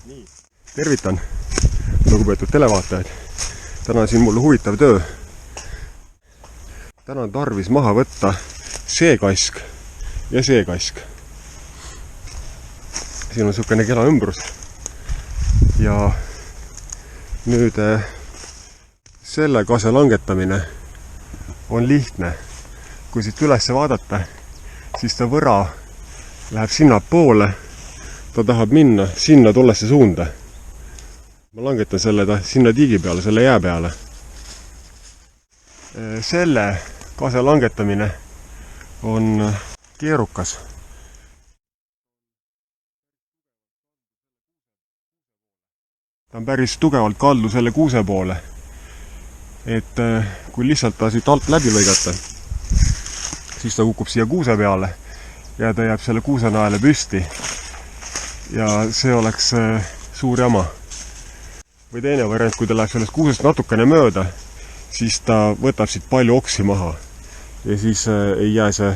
Nii. Tervitan, lugupeetud televaatajad. Täna on siin mul huvitav töö. Täna on tarvis maha võtta see kask ja see kask. Siin on niisugune kela ümbrus. Ja nüüd selle kase langetamine on lihtne. Kui siit üles vaadata, siis ta võra läheb sinna poole. Ta tahab minna sinna tollesse suunda. Ma langetan selle ta sinna tiigi peale, selle jää peale. Selle kase langetamine on keerukas. Ta on päris tugevalt kaldu selle kuuse poole. Et kui lihtsalt ta siit alt läbi lõigata, siis ta kukub siia kuuse peale ja ta jääb selle kuusenaele püsti. Ja see oleks suur jama. Või teine variant, kui ta läheb sellest kuusest natukene mööda, siis ta võtab siit palju oksi maha. Ja siis ei jää see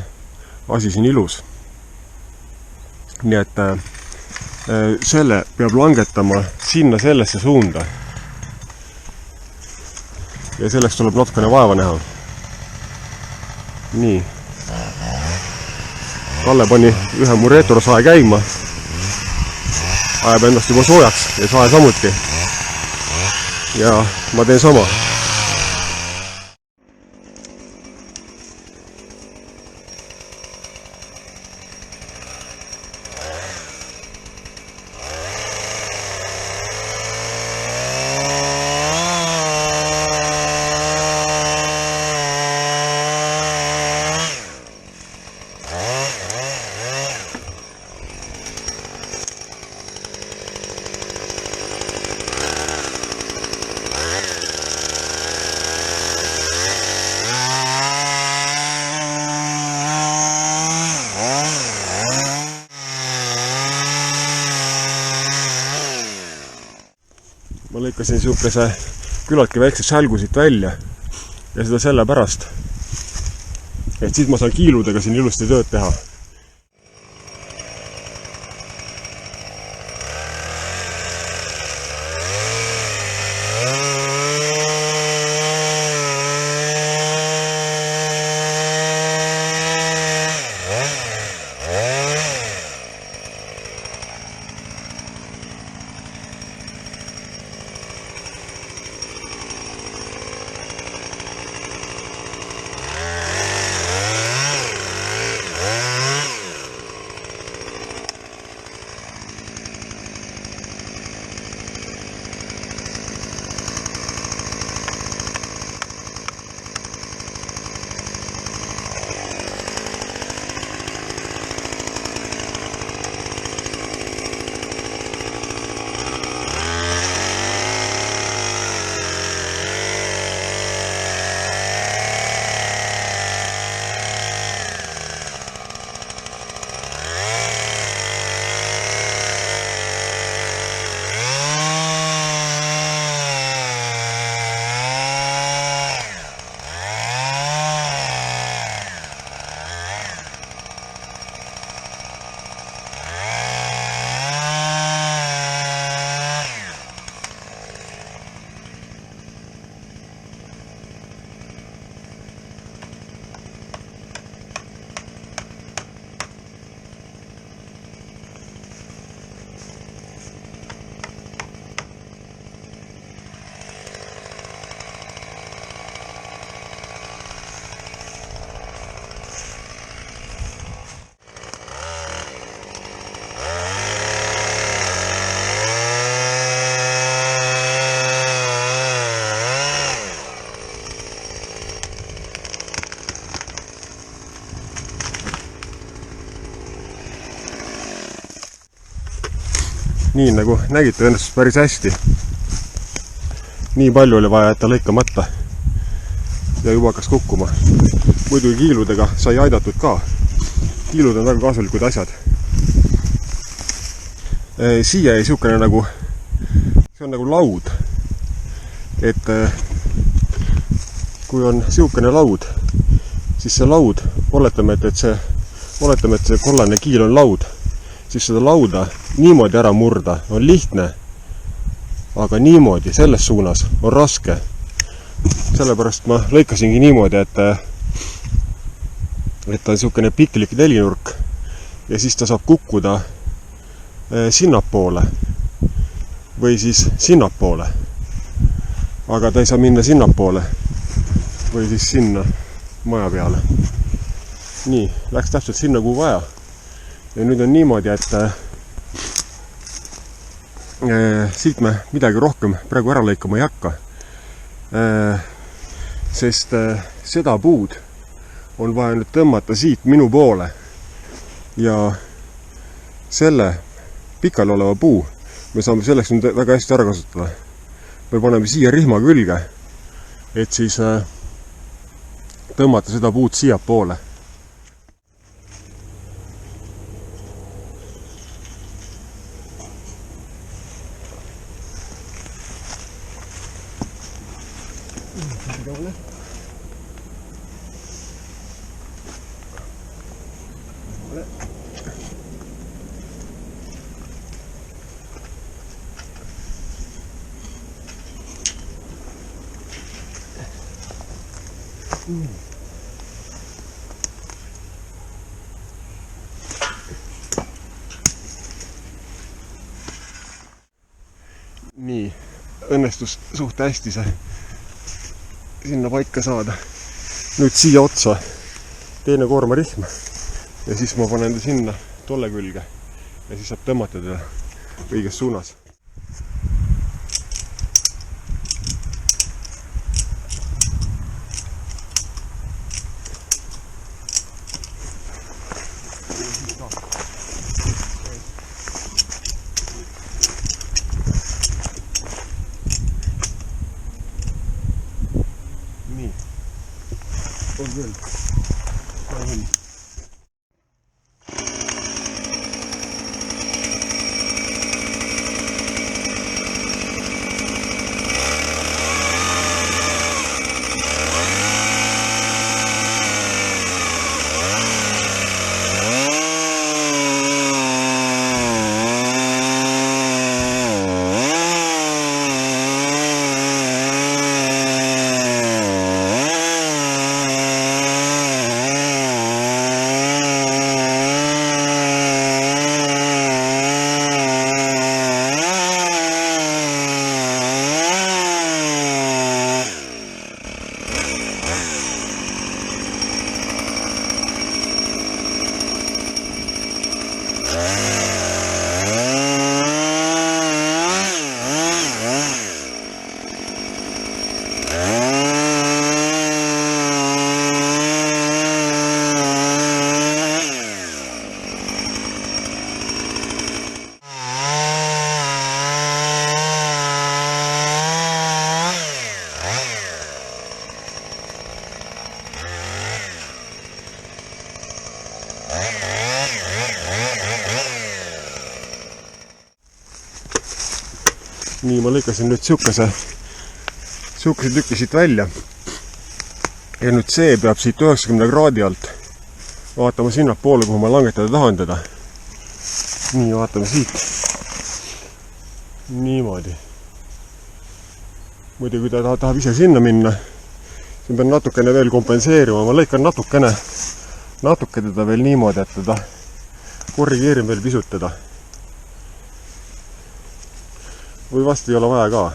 asi siin ilus. Nii et selle peab langetama sinna sellesse suunda. Ja selleks tuleb natukene vaeva näha. Nii. Kalle pani ühe mu reetorsae käima. Ajab endast juba soojaks ja sae samuti. Ja ma teen sama. Ma lõikasin niisuguse küllaltki väikse sälgu siit välja ja seda sellepärast, et siis ma saan kiiludega siin ilusti tööd teha. Nii nagu nägite, õnnestus päris hästi. Nii palju oli vaja jätta lõikamata ja juba hakkas kukkuma. Muidugi kiiludega sai aidatud ka. Kiilud on väga kasulikud asjad. Siia ei niisugune nagu, see on nagu laud. Et kui on niisugune laud, siis see laud, oletame, et see kollane kiil on laud, siis seda lauda niimoodi ära murda on lihtne aga niimoodi, selles suunas on raske. Sellepärast ma lõikasingi niimoodi, et ta on niisugune piklik nelinurk ja siis ta saab kukkuda sinnapoole või siis sinnapoole. Aga ta ei saa minna sinnapoole või siis sinna maja peale. Nii, läks täpselt sinna, kuhu vaja. Ja nüüd on niimoodi, et siit me midagi rohkem praegu ära lõikama ei hakka. Sest seda puud on vaja nüüd tõmmata siit minu poole. Ja selle pikal oleva puu me saame selleks nüüd väga hästi ära kasutada. Me paneme siia rihma külge, et siis tõmmata seda puud siia poole. Nii, õnnestus suht hästi see sinna paika saada. Nüüd siia otsa teine koormarihm ja siis ma panen ta sinna tolle külge ja siis saab tõmmata teda õiges suunas. Nii, on küll. Nii, ma lõikasin nüüd siukese tükki siit välja. Ja nüüd see peab siit 90 kraadi alt vaatama sinna poole, kuhu ma langetada tahan teda. Nii, vaatame siit. Niimoodi. Muidu, kui ta tahab ise sinna minna, siin pean natukene veel kompenseerima. Ma lõikan natuke teda veel niimoodi, et teda korrigeerin veel pisut teda. Või vast ei ole vaja ka.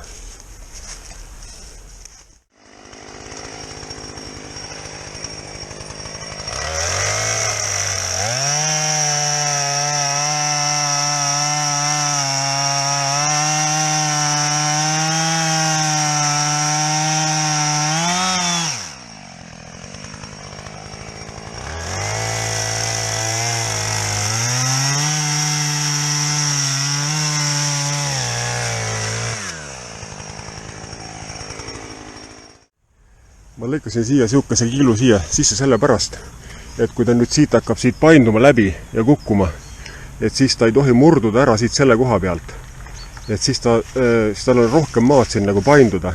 Ma lõikasin siia siukese kiilu siia sisse sellepärast, et kui ta nüüd siit hakkab siit painduma läbi ja kukkuma, et siis ta ei tohi murduda ära siit selle koha pealt. Et siis tal on rohkem maad siin nagu painduda.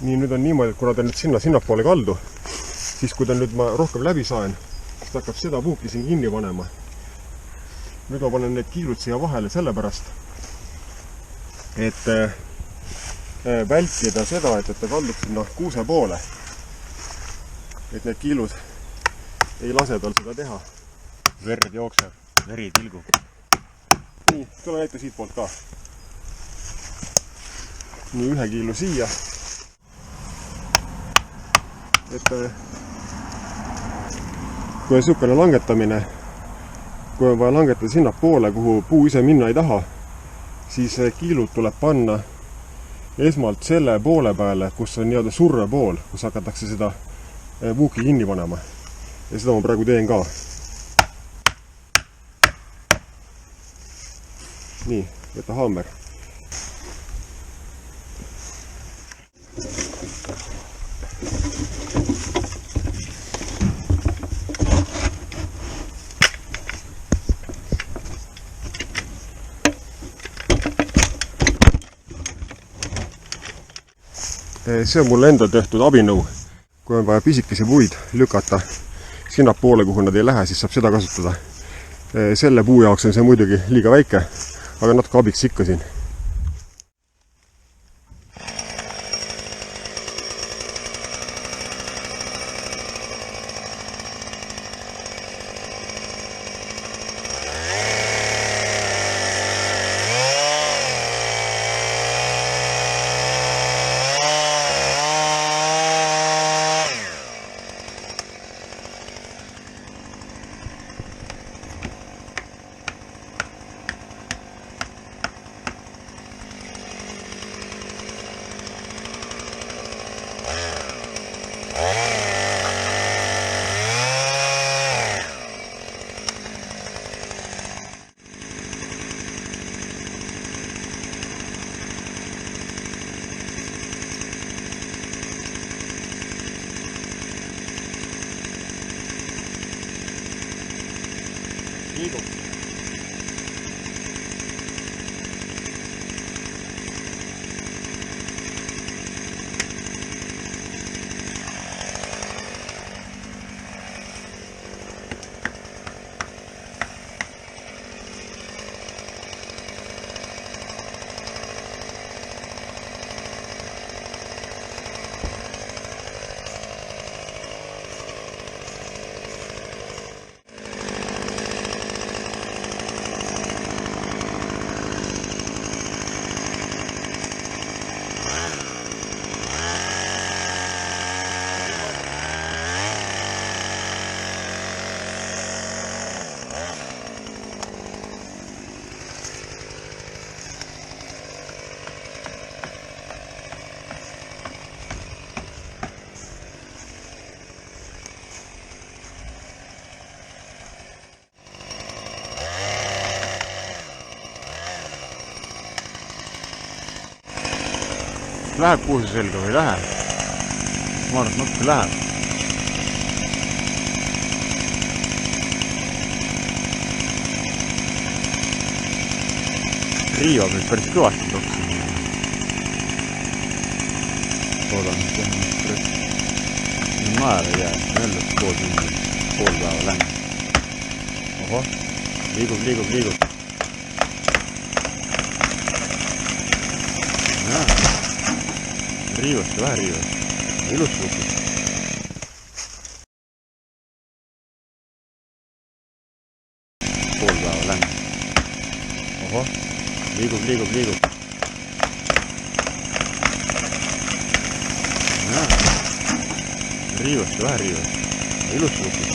nii, nüüd on niimoodi, et kuna ta nüüd sinnapoole kaldu, siis kui ta nüüd ma rohkem läbi saen, siis ta hakkab seda puuki siin kinni panema. Nüüd ma panen need kiilud siia vahele sellepärast, et vältida seda, et ta kaldub sinna kuuse poole. Et need kiilud ei lase tal seda teha. Verd jookseb, veri tilgub. Nii, tule näita siit poolt ka. Nii, ühe kiilu siia. Et kui on sihukene langetamine, kui on vaja langetada sinna poole, kuhu puu ise minna ei taha, siis kiilud tuleb panna esmalt selle poole peale, kus on nii-öelda surre pool, kus hakatakse seda puuki kinni panema. Ja seda ma praegu teen ka. Nii, võta haamer. See on mulle enda tehtud abinõu. Kui on vaja pisikesi puid lükata sinna poole, kuhu nad ei lähe, siis saab seda kasutada. Selle puu jaoks on see muidugi liiga väike, aga natuke abiks ikka siin. Liigub. Läheb kuuse selga või lähe? Ma arvan, et natuke läheb. Riivab nüüd päris kõvasti toksi. Loodan, et teha nüüd päris naer ei jää. Jälle pool päeva läinud. Oho, liigub. Riivast, vähe riivast. Ilus puutud. Pool päeva läinud. Oho, liigub. Riivast, vähe riivast. Ilus puutud.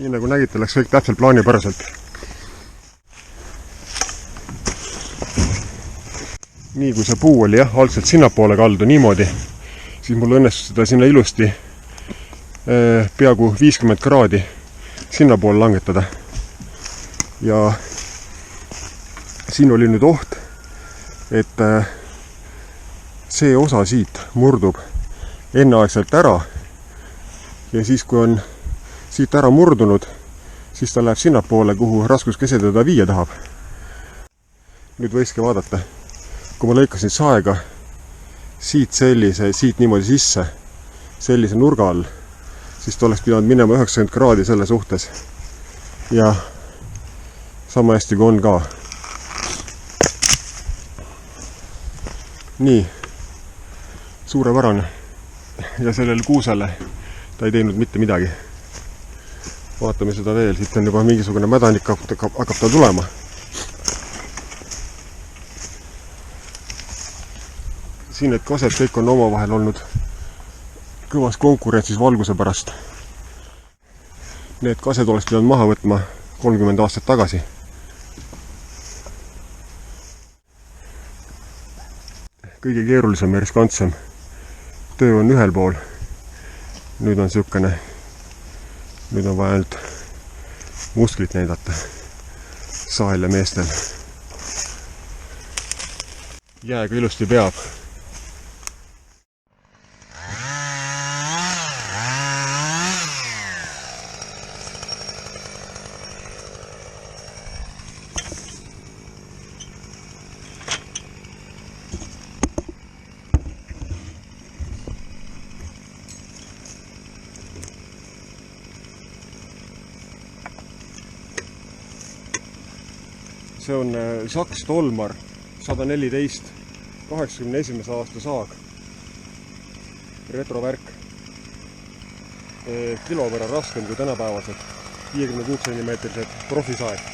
nii nagu nägite, läks kõik täpselt plaanipäraselt. Nii kui see puu oli algselt sinnapoole kaldu niimoodi, siis mul õnnestus seda sinna ilusti peaaegu 50 kraadi sinnapoole langetada. Ja siin oli nüüd oht, et see osa siit murdub enneaegselt ära ja siis, kui on siit ära murdunud, siis ta läheb sinnapoole, kuhu raskuskese teda viia tahab. Nüüd võikski vaadata, kui ma lõikasin saega siit niimoodi sisse, sellise nurga all, siis ta oleks pidanud minema 90 kraadi selle suhtes. Ja sama hästi kui on ka. Nii, suurepärane. Ja sellele kuusele ta ei teinud mitte midagi. Vaatame seda veel, siit on juba mingisugune mädanik hakkab ta tulema. Siin need kased kõik on omavahel olnud kõvas konkurentsis valguse pärast. Need kased oleks pidanud maha võtma 30 aastat tagasi. Kõige keerulisem ja riskantsem töö on ühel pool. Nüüd on siukene, nüüd on vaja ainult musklit näidata sael ja meestel. Jääga ilusti peab. See on Saks Tolmar 114, 81. aasta saag. Retrovärk. Kilo võrra raskem kui tänapäevased 56 cm profisaeg.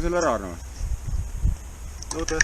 selle ära, Arno. Oota.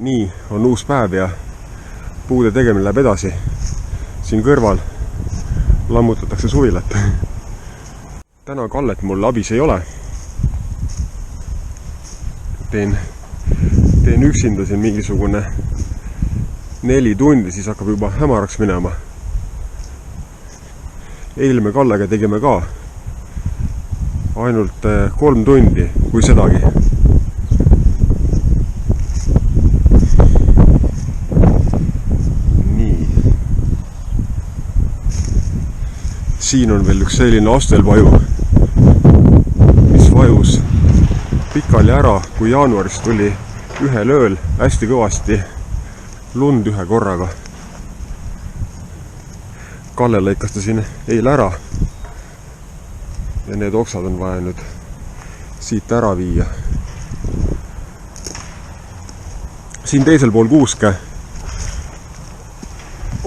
Nii, on uus päev ja puude tegemine läheb edasi. Siin kõrval lammutatakse suvilat. Täna Kallet mul abis ei ole. Teen üksinda siin mingisugune 4 tundi, siis hakkab juba hämaraks minema. Eile me Kallega tegime ka ainult 3 tundi, kui sedagi. Siin on veel üks selline astelvaju, mis vajus pikali ära, kui jaanuaris tuli ühel ööl hästi kõvasti lund ühe korraga. Kalle lõikas ta siin eile ära ja need oksad on vaja nüüd siit ära viia. Siin teisel pool kuuske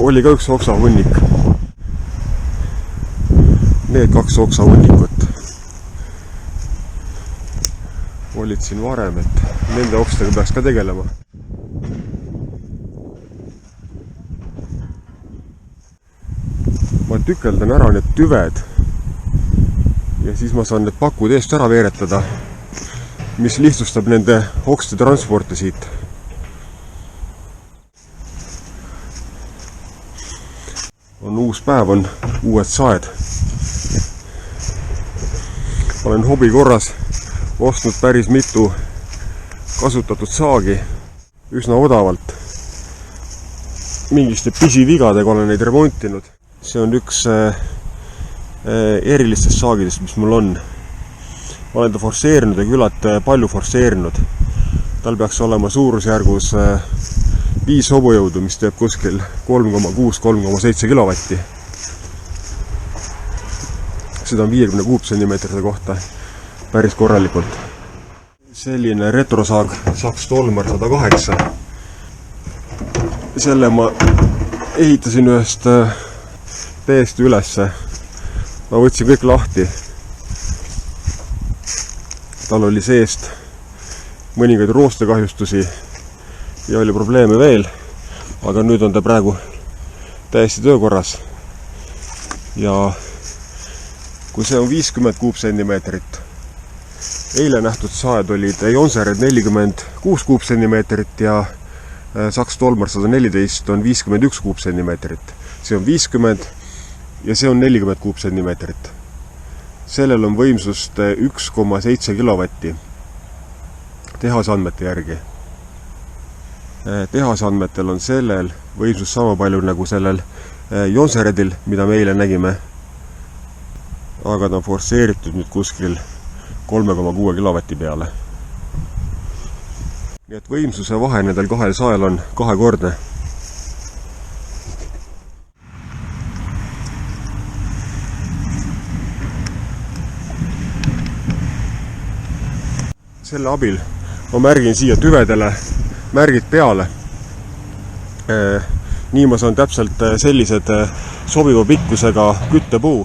oli ka üks oksahunnik. Need 2 oksahunnikut olid siin varem, et nende okstega peaks ka tegelema. Ma tükeldan ära need tüved ja siis ma saan need pakud eest ära veeretada, mis lihtsustab nende okste transporti siit. On uus päev, on uued saed. Olen hobi korras ostnud päris mitu kasutatud saagi üsna odavalt. Mingiste pisivigadega olen neid remontinud. See on üks erilistest saagidest, mis mul on. Olen ta forsseerinud ja küllalt palju forsseerinud. Tal peaks olema suurusjärgus 5 hobujõudu, mis teeb kuskil 3,6-3,7 kilovatti. Seda on 50 kuupsentimeetrite kohta päris korralikult. Selline retrosaag Saks Tolmar 108. Selle ma ehitasin ühest täiesti ülesse. Ma võtsin kõik lahti. Tal oli seest mõningaid roostekahjustusi ja oli probleeme veel, aga nüüd on ta praegu täiesti töökorras. Ja kui see on 50 kuupsentimeetrit, eile nähtud saed olid Jonsered 46 kuupsentimeetrit ja Saks Tolmar 114 on 51 kuupsentimeetrit. See on 50 ja see on 40 kuupsentimeetrit. Sellel on võimsust 1,7 kilovatti tehasandmete järgi. Tehasandmetel on sellel võimsus sama palju nagu sellel Jonseredil, mida me eile nägime, aga ta on forsseeritud nüüd kuskil 3,6 kilovati peale. Nii et võimsuse vahe nendel kahel sael on kahekordne. Selle abil ma märgin siia tüvedele märgid peale. Nii ma saan täpselt sellised sobiva pikkusega küttepuu.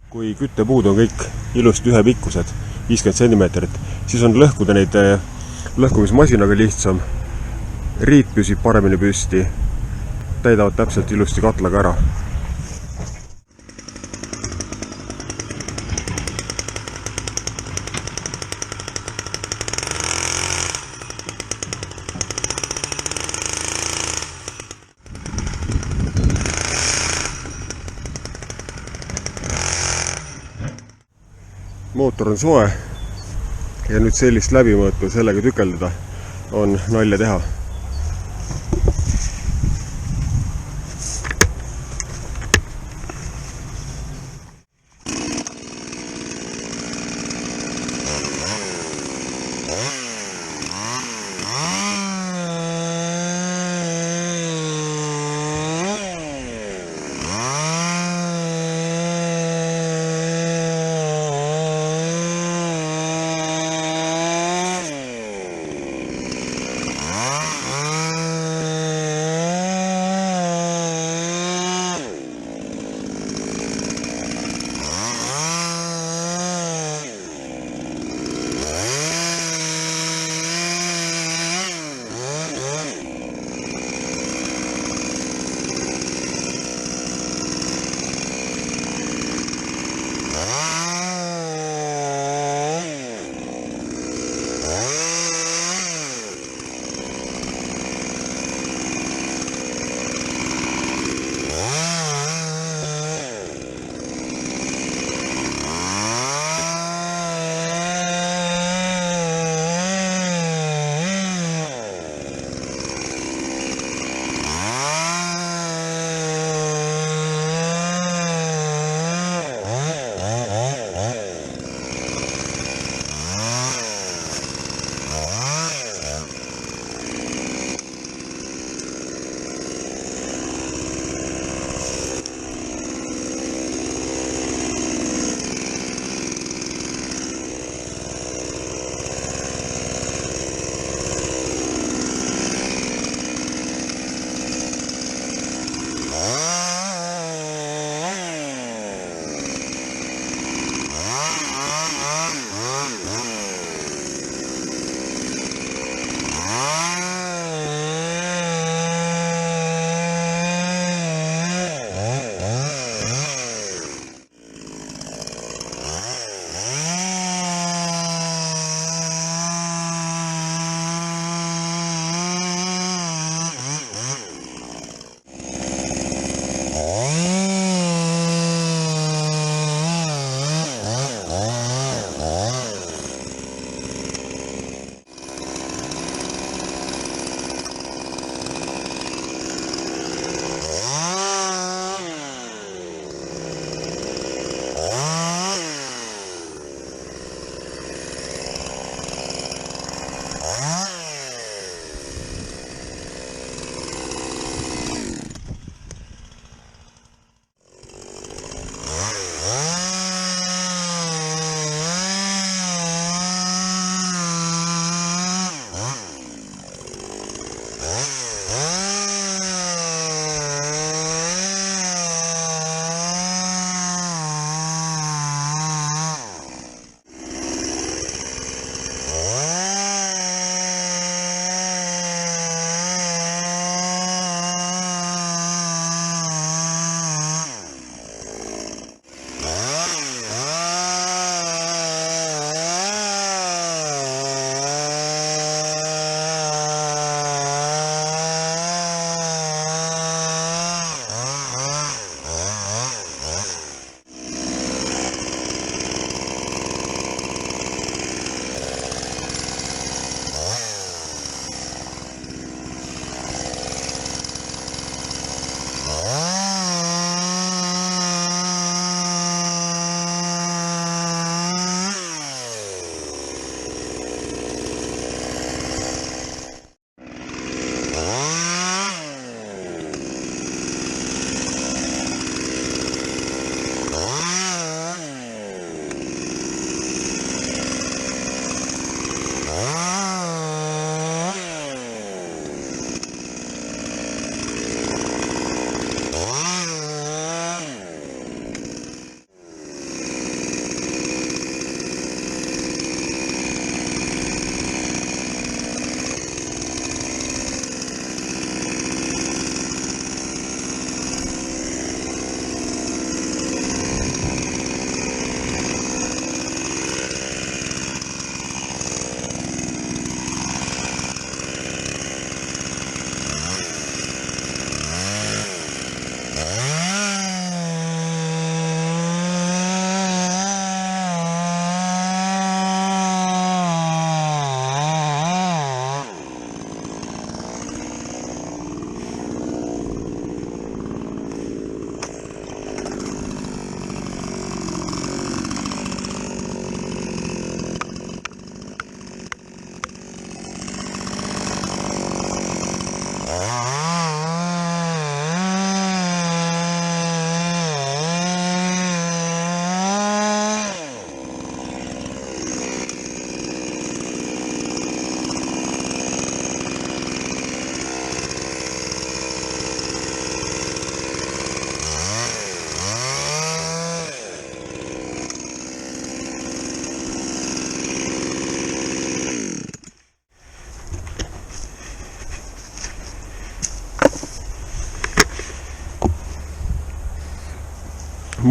Kui küttepuud on kõik ilusti ühe pikkused, 50 cm, siis on lõhkuda neid lõhkumismasinaga lihtsam. Riit püsib paremini püsti, täidavad täpselt ilusti katlaga ära. Mootor on soe ja nüüd sellist läbimõõtu sellega tükeldada on nalja teha.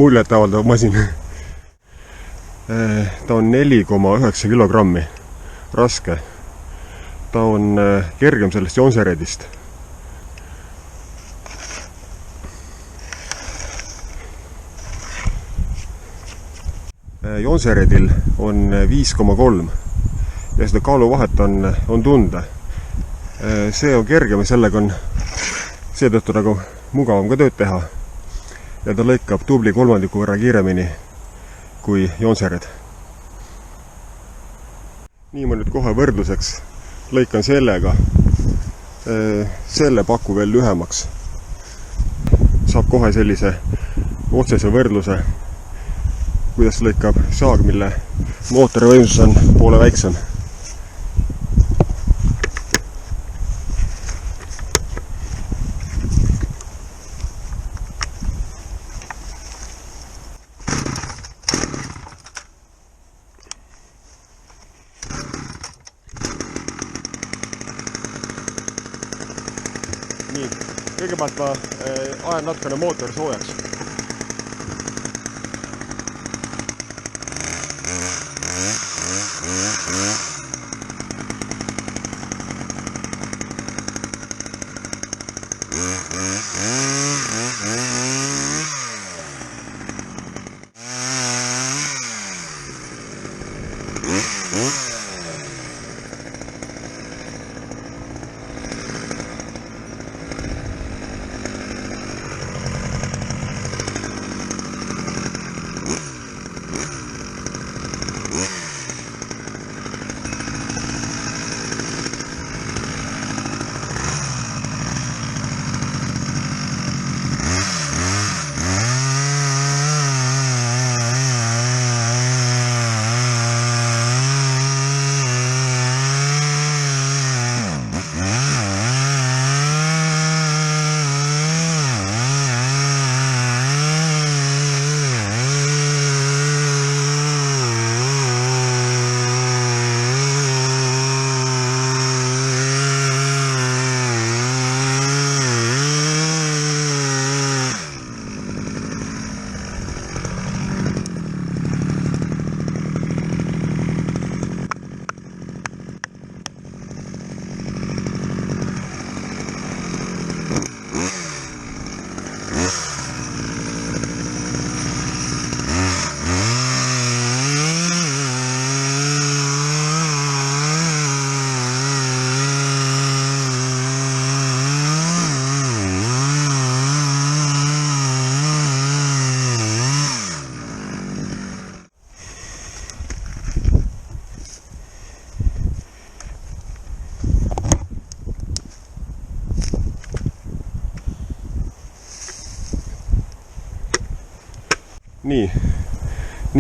muljetavaldav masin. Ta on 4,9 kilogrammi raske. Ta on kergem sellest Jonseredist. Jonseredil on 5,3 ja seda kaaluvahet on tunda. See on kergem ja sellega on seetõttu nagu mugavam ka tööd teha. Ja ta lõikab tubli kolmandiku võrra kiiremini kui Jonsered. Nii ma nüüd kohe võrdluseks lõikan sellega. Selle paku veel lühemaks. Saab kohe sellise otsese võrdluse, kuidas lõikab saag, mille mootori võimsus on poole väiksem. Nii, kõigepealt ma ajan natukene mootori soojaks.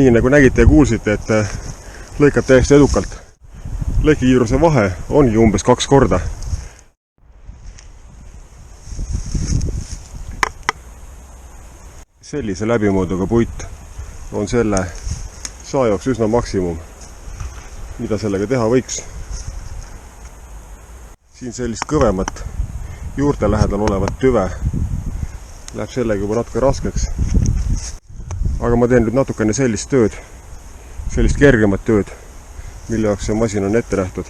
Nii nagu nägite ja kuulsite, et lõikab täiesti edukalt. Lõikekiiruse vahe ongi umbes 2 korda. Sellise läbimõõduga puit on selle saa jaoks üsna maksimum, mida sellega teha võiks. Siin sellist kõvemat juurte lähedal olevat tüve läheb sellega juba natuke raskeks. Aga ma teen nüüd natukene sellist tööd, sellist kergemat tööd, mille jaoks see masin on ette nähtud.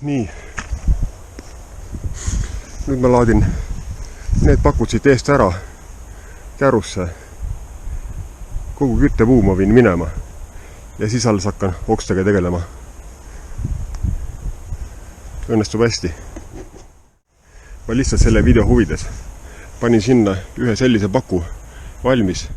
nii. Nüüd ma laadin need pakud siit eest ära kärusse. Kogu küttepuu ma viin minema ja siis alles hakkan okstega tegelema. Õnnestub hästi. Ma lihtsalt selle video huvides panin sinna ühe sellise paku valmis.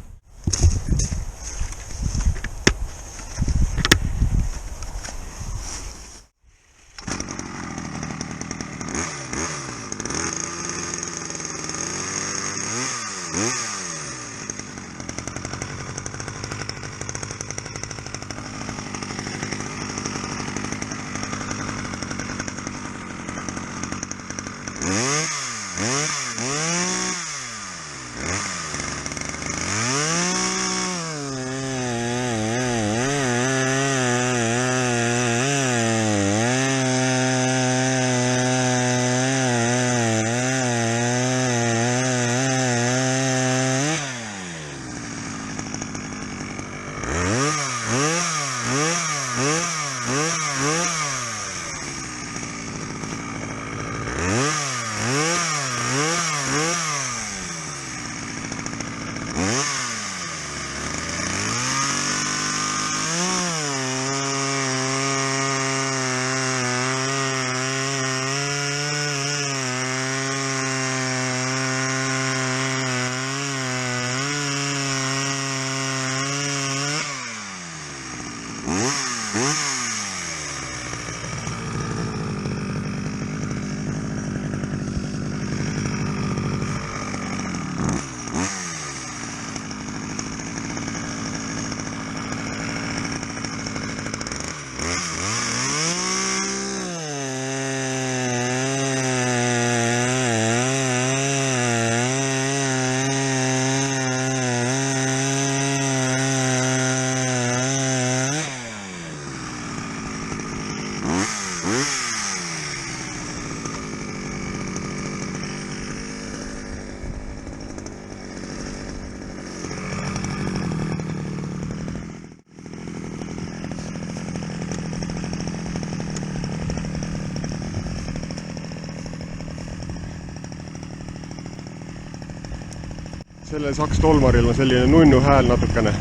Sellel Saks tolmaril on selline nunnu hääl natukene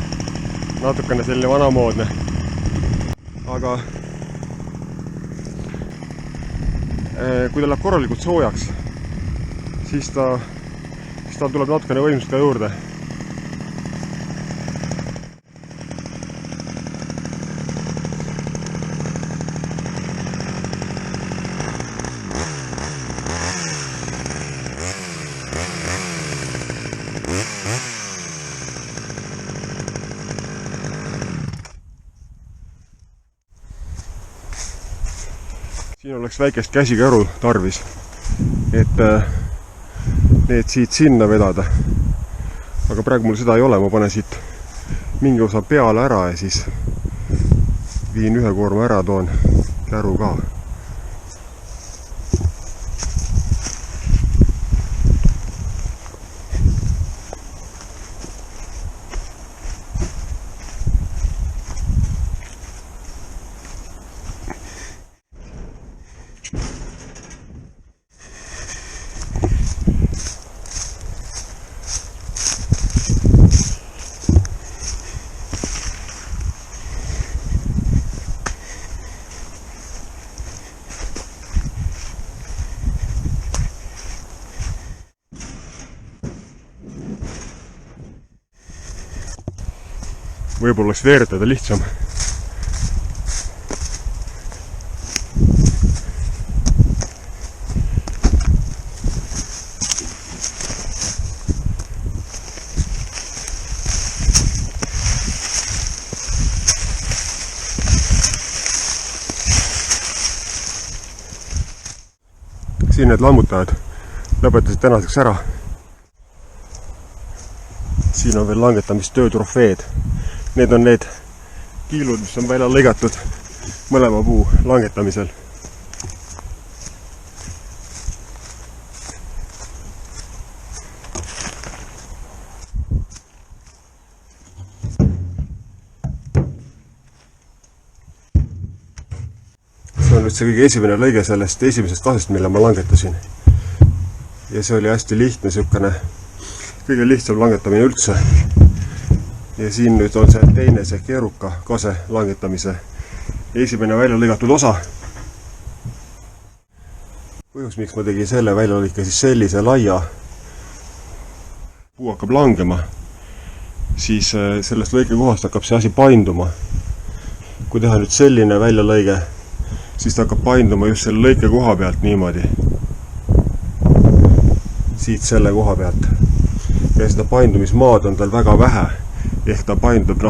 selline vanamoodne. Aga kui ta läheb korralikult soojaks, siis ta tuleb natukene võimsust ka juurde. Siin oleks väikest käsikäru tarvis, et need siit sinna vedada. Aga praegu mul seda ei ole, ma panen siit mingi osa peale ära ja siis viin ühe koorma ära, toon käru ka. Võib-olla oleks veeretada lihtsam. Siin need lammutajad lõpetasid tänaseks ära. Siin on veel langetamistöö trofeed. Need on need kiilud, mis on välja lõigatud mõlema puu langetamisel. See on nüüd see kõige esimene lõige sellest esimesest kasest, mille ma langetasin. Ja see oli hästi lihtne, niisugune kõige lihtsam langetamine üldse. Ja siin nüüd on see teine, see keeruka kase langetamise esimene välja lõigatud osa. Põhjus, miks ma tegin selle välja lõike siis sellise laia, puu hakkab langema, siis sellest lõike kohast hakkab see asi painduma. Kui teha nüüd selline väljalõige, siis ta hakkab painduma just selle lõike koha pealt niimoodi. Siit selle koha pealt. Ja seda paindumismaad on tal väga vähe. Ehk ta paindub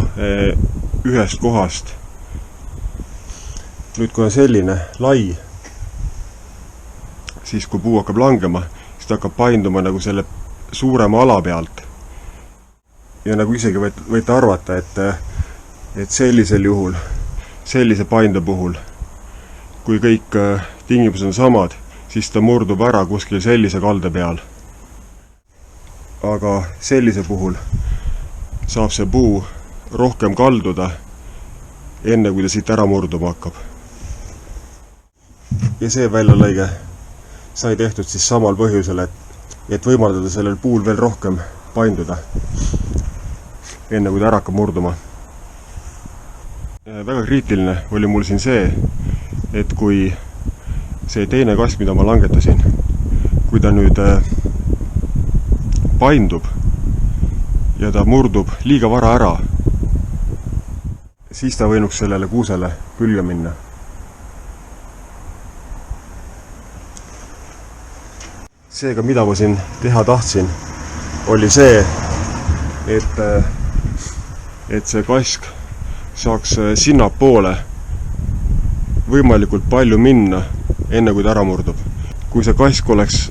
ühest kohast. Nüüd kui on selline lai, siis kui puu hakkab langema, siis ta hakkab painduma nagu selle suurema ala pealt. Ja nagu isegi võite arvata, et sellisel juhul, sellise painde puhul, kui kõik tingimused on samad, siis ta murdub ära kuskil sellise kalde peal. Aga sellise puhul saab see puu rohkem kalduda, enne kui ta siit ära murduma hakkab. Ja see väljalõige sai tehtud siis samal põhjusel, et võimaldada sellel puul veel rohkem painduda, enne kui ta ära hakkab murduma. Väga kriitiline oli mul siin see, et kui see teine kask, mida ma langetasin, kui ta nüüd paindub ja ta murdub liiga vara ära, siis ta võinuks sellele kuusele külge minna. Seega, mida ma siin teha tahtsin, oli see, et see kask saaks sinnapoole võimalikult palju minna, enne kui ta ära murdub. Kui see kask oleks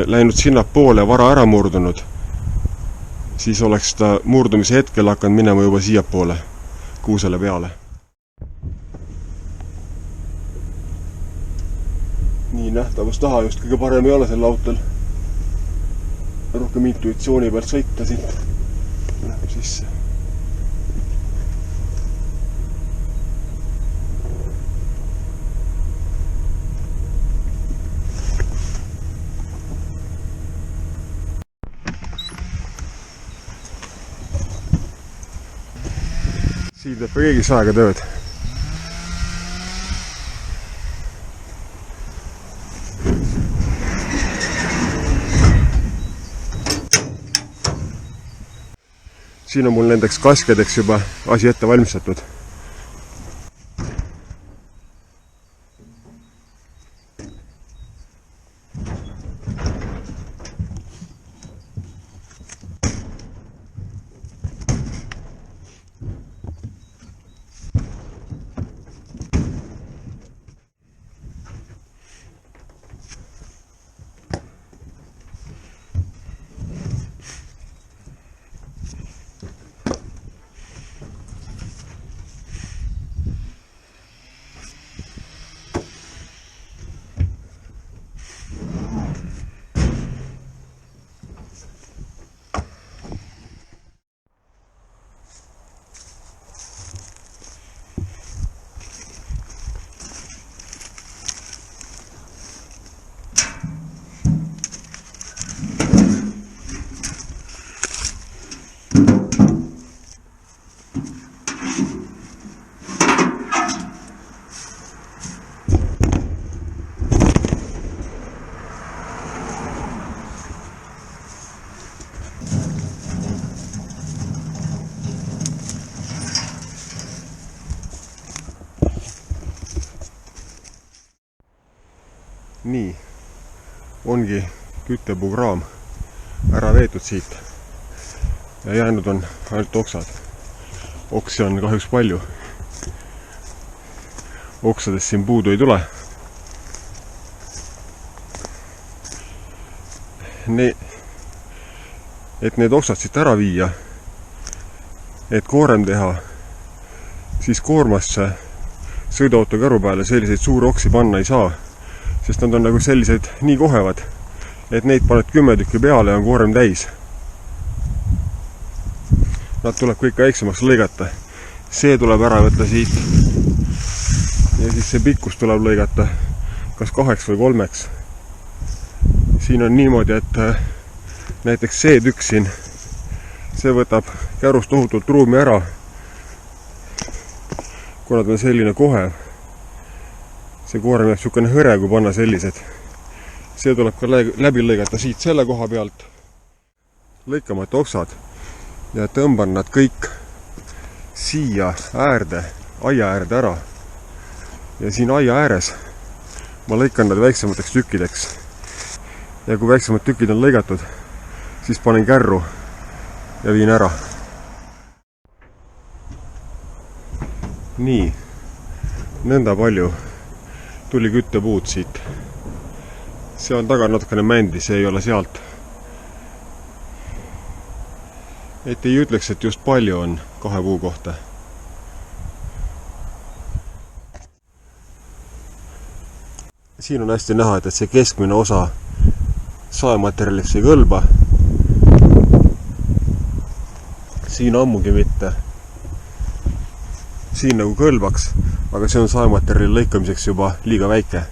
läinud sinnapoole vara ära murdunud, siis oleks ta murdumise hetkel hakanud minema juba siiapoole, kuusele peale. Nii nähtavus taha just kõige parem ei ole sel autel. Rohkem intuitsiooni pealt sõita siit. Läheb sisse. Siin teeb keegi saega tööd. Siin on mul nendeks kaskedeks juba asi ette valmistatud. Nii, ongi küttepuukraam ära veetud siit ja jäänud on ainult oksad. Oksi on kahjuks palju. Oksadest siin puudu ei tule. Et need oksad siit ära viia, et koorem teha, siis koormasse sõiduauto käru peale selliseid suuri oksi panna ei saa, sest nad on nagu sellised nii kohevad, et neid paned 10 tükki peale ja on koorem täis. Nad tuleb kõik väiksemaks lõigata. See tuleb ära võtta siit ja siis see pikkus tuleb lõigata kas 2 või 3. Siin on niimoodi, et näiteks see tükk siin, see võtab kärust tohutult ruumi ära, kuna ta on selline kohev. See koorem jääb niisugune hõre, kui panna sellised. See tuleb ka läbi lõigata siit selle koha pealt. Lõikamata oksad ja tõmban nad kõik siia äärde, aia äärde ära. Ja siin aia ääres ma lõikan nad väiksemateks tükkideks. Ja kui väiksemad tükid on lõigatud, siis panen kärru ja viin ära. Nii, nõnda palju tuli küttepuud siit. See on taga natukene mändi, see ei ole sealt. Et ei ütleks, et just palju on 2 puu kohta. Siin on hästi näha, et see keskmine osa saematerjaliks ei kõlba. Siin ammugi mitte. Siin nagu kõlbaks, aga see on saematerjali lõikamiseks juba liiga väike.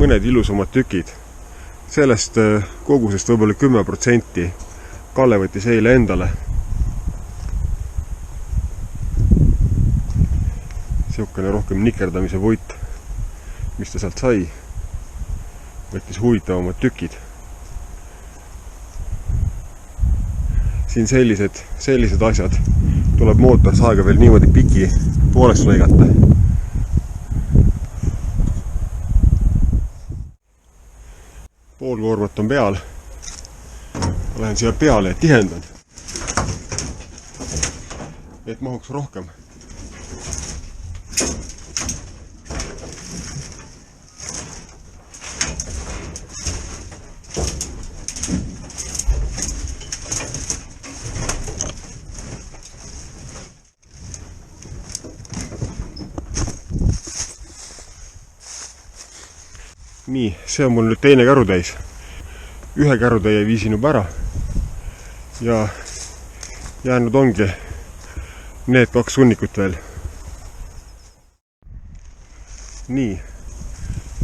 Mõned ilusamad tükid. Sellest kogusest võib-olla 10% Kalle võttis eile endale. Siukene rohkem nikerdamise vuit, mis ta sealt sai. Võttis huvitavamad tükid. Siin sellised asjad tuleb mootorsaega veel niimoodi piki pooleks lõigata. Pool koormat on peal. Lähen siia peale ja tihendan, et mahuks rohkem. Nii, see on mul nüüd teine kärutäis. Ühe kärutäie viisin juba ära ja jäänud ongi need 2 sunnikut veel. Nii,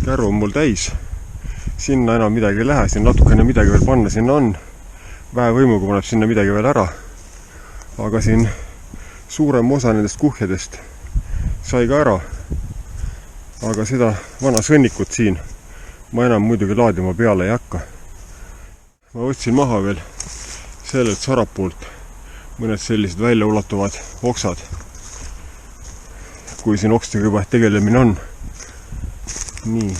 käru on mul täis. Sinna enam midagi ei lähe, siin natukene midagi veel panna sinna on. Väevõimuga paneb sinna midagi veel ära. Aga siin suurem osa nendest kuhjadest sai ka ära. Aga seda vana sõnnikut siin ma enam muidugi laadima peale ei hakka. Ma võtsin maha veel sellelt sarapuult mõned sellised väljaulatuvad oksad, kui siin okstega juba tegelemine on. Nii.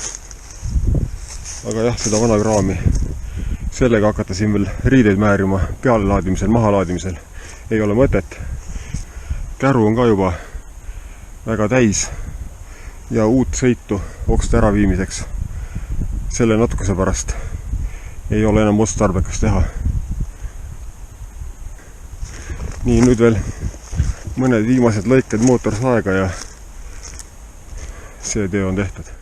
Aga jah, seda vana kraami. Sellega hakata siin veel riideid määrima pealelaadimisel, mahalaadimisel ei ole mõtet. Käru on ka juba väga täis ja uut sõitu okste äraviimiseks selle natukese pärast ei ole enam otstarbekas teha. Nii, nüüd veel mõned viimased lõiked mootorsaega ja see töö on tehtud.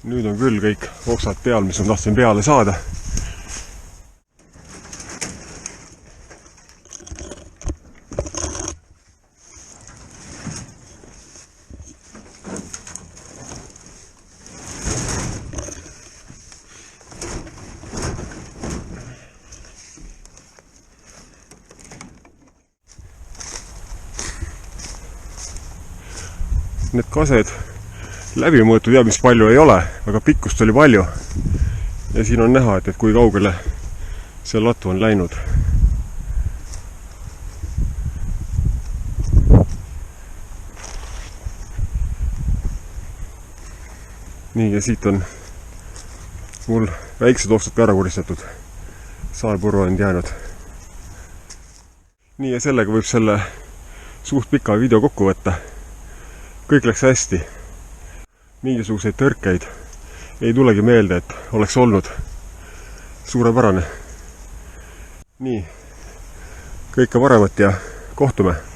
Nüüd on küll kõik oksad peal, mis ma tahtsin peale saada. Need kased läbi mõõtud ja mis palju ei ole, aga pikkust oli palju. Ja siin on näha, et kui kaugele see latu on läinud. Nii, ja siit on mul väiksed oksad ka ära kuristatud. Saepurru on jäänud. Nii, ja sellega võib selle suht pika video kokku võtta. Kõik läks hästi. Mingisuguseid tõrkeid ei tulegi meelde, et oleks olnud suurepärane. Nii, kõike paremat ja kohtume!